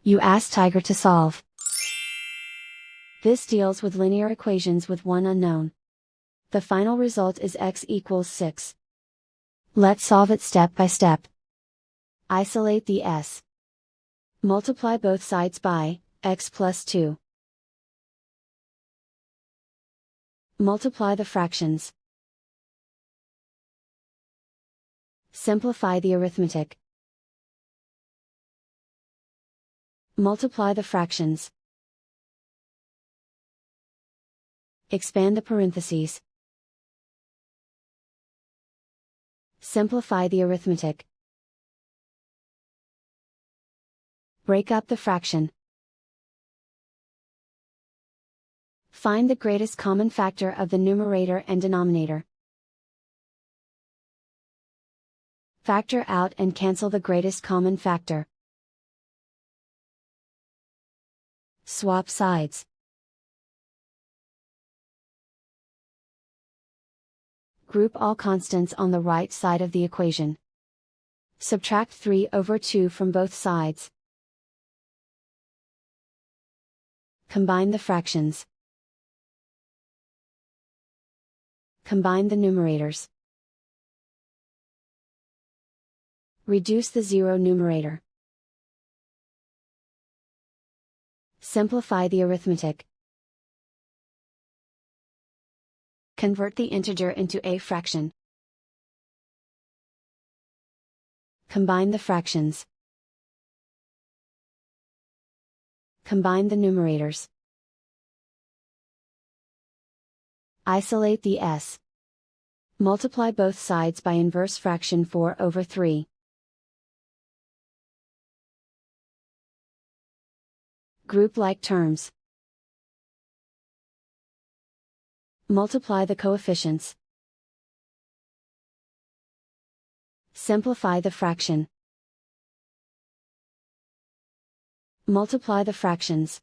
You ask Tiger to solve. This deals with linear equations with one unknown. The final result is x equals 6. Let's solve it step by step. Isolate the s. Multiply both sides by x plus 2. Multiply the fractions. Simplify the arithmetic. Multiply the fractions. Expand the parentheses. Simplify the arithmetic. Break up the fraction. Find the greatest common factor of the numerator and denominator. Factor out and cancel the greatest common factor. Swap sides. Group all constants on the right side of the equation. Subtract 3/2 from both sides. Combine the fractions. Combine the numerators. Reduce the zero numerator. Simplify the arithmetic. Convert the integer into a fraction. Combine the fractions. Combine the numerators. Isolate the s. Multiply both sides by inverse fraction 4/3. Group like terms. Multiply the coefficients. Simplify the fraction. Multiply the fractions.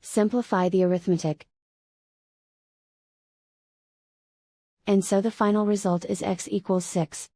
Simplify the arithmetic. And so the final result is x equals 6.